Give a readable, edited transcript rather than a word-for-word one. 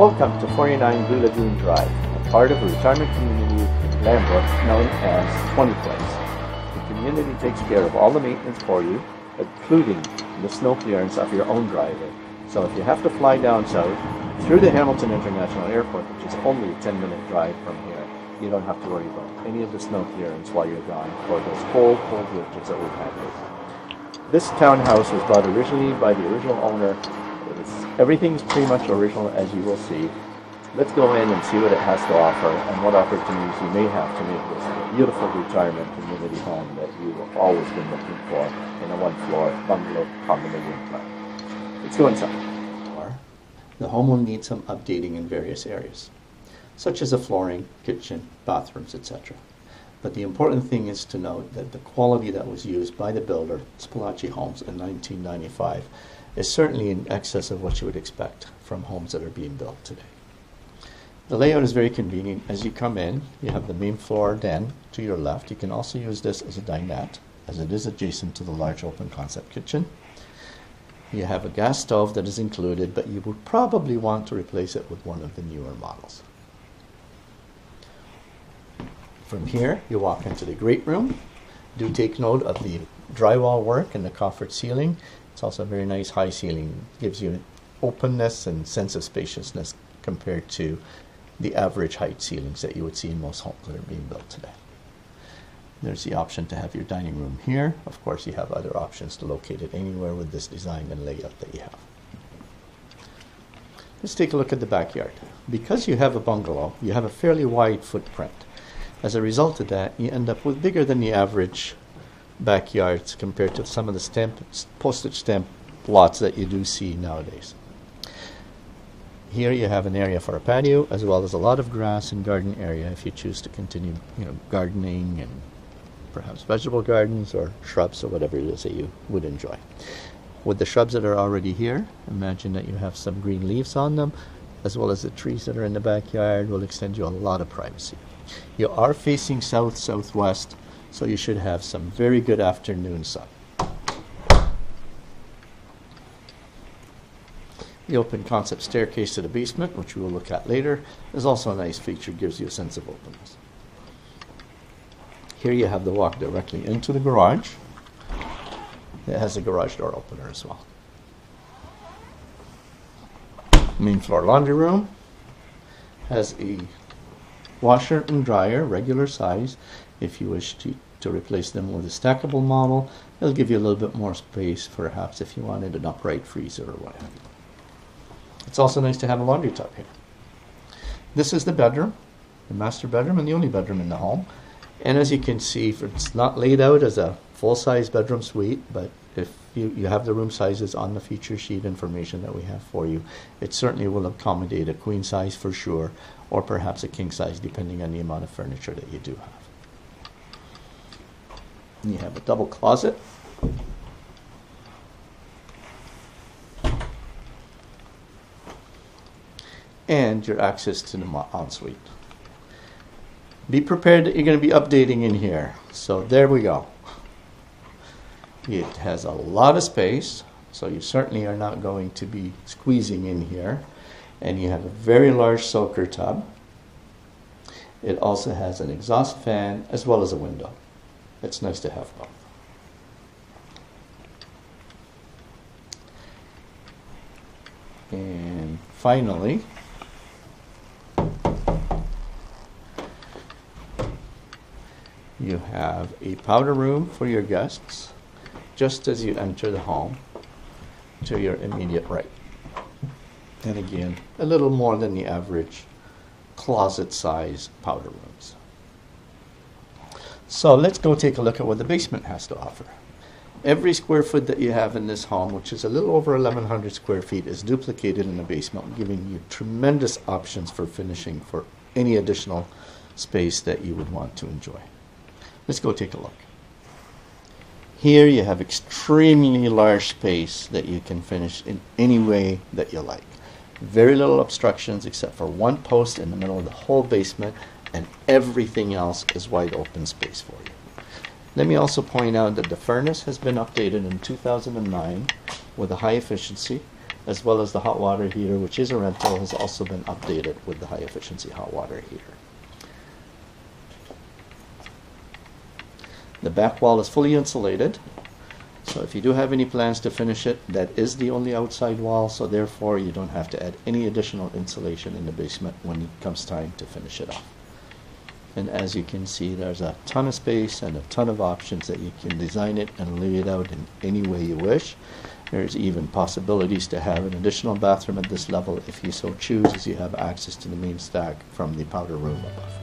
Welcome to 49 Bluelagoon Drive, a part of a retirement community in Glanbrook known as 20 Place. The community takes care of all the maintenance for you, including the snow clearance of your own driveway. So if you have to fly down south through the Hamilton International Airport, which is only a 10-minute drive from here, you don't have to worry about any of the snow clearance while you're gone for those cold winters that we've had lately. This townhouse was bought originally by the original owner. Everything's pretty much original, as you will see. Let's go in and see what it has to offer and what opportunities you may have to make this a beautiful retirement community home that you've always been looking for in a one-floor bungalow condominium plan. Let's go inside. The home will need some updating in various areas, such as the flooring, kitchen, bathrooms, etc. But the important thing is to note that the quality that was used by the builder, Spalachi Homes, in 1995 is certainly in excess of what you would expect from homes that are being built today. The layout is very convenient. As you come in, you have the main floor den to your left. You can also use this as a dinette, as it is adjacent to the large open concept kitchen. You have a gas stove that is included, but you would probably want to replace it with one of the newer models. From here, you walk into the great room. Do take note of the drywall work and the coffered ceiling. It's also a very nice high ceiling. It gives you openness and sense of spaciousness compared to the average height ceilings that you would see in most homes that are being built today. There's the option to have your dining room here. Of course, you have other options to locate it anywhere with this design and layout that you have. Let's take a look at the backyard. Because you have a bungalow, you have a fairly wide footprint. As a result of that, you end up with bigger than the average backyards compared to some of the postage stamp lots that you do see nowadays. Here you have an area for a patio, as well as a lot of grass and garden area if you choose to continue, gardening and perhaps vegetable gardens or shrubs or whatever it is that you would enjoy. With the shrubs that are already here, imagine that you have some green leaves on them, as well as the trees that are in the backyard will extend you a lot of privacy. You are facing south-southwest, so you should have some very good afternoon sun. The open concept staircase to the basement, which we will look at later, is also a nice feature, gives you a sense of openness. Here you have the walk directly into the garage. It has a garage door opener as well. Main floor laundry room has a washer and dryer, regular size. If you wish to replace them with a stackable model, it'll give you a little bit more space, perhaps if you wanted an upright freezer or what have you. It's also nice to have a laundry tub here. This is the bedroom, the master bedroom, and the only bedroom in the home. And as you can see, it's not laid out as a full-size bedroom suite, but if you have the room sizes on the feature sheet information that we have for you, it certainly will accommodate a queen size for sure, or perhaps a king size, depending on the amount of furniture that you do have. And you have a double closet. And your access to the ensuite. Be prepared that you're going to be updating in here. So there we go. It has a lot of space, so you certainly are not going to be squeezing in here. And you have a very large soaker tub. It also has an exhaust fan as well as a window. It's nice to have both. And finally, you have a powder room for your guests just as you enter the home to your immediate right. And again, a little more than the average closet size powder rooms. So let's go take a look at what the basement has to offer. Every square foot that you have in this home, which is a little over 1,100 square feet, is duplicated in the basement, giving you tremendous options for finishing for any additional space that you would want to enjoy. Let's go take a look. Here you have extremely large space that you can finish in any way that you like. Very little obstructions except for one post in the middle of the whole basement, and everything else is wide open space for you. Let me also point out that the furnace has been updated in 2009 with a high efficiency as well as the hot water heater, which is a rental, has also been updated with the high efficiency hot water heater. The back wall is fully insulated, so if you do have any plans to finish it, that is the only outside wall, so therefore you don't have to add any additional insulation in the basement when it comes time to finish it off. And as you can see, there's a ton of space and a ton of options that you can design it and lay it out in any way you wish. There's even possibilities to have an additional bathroom at this level if you so choose, as you have access to the main stack from the powder room above.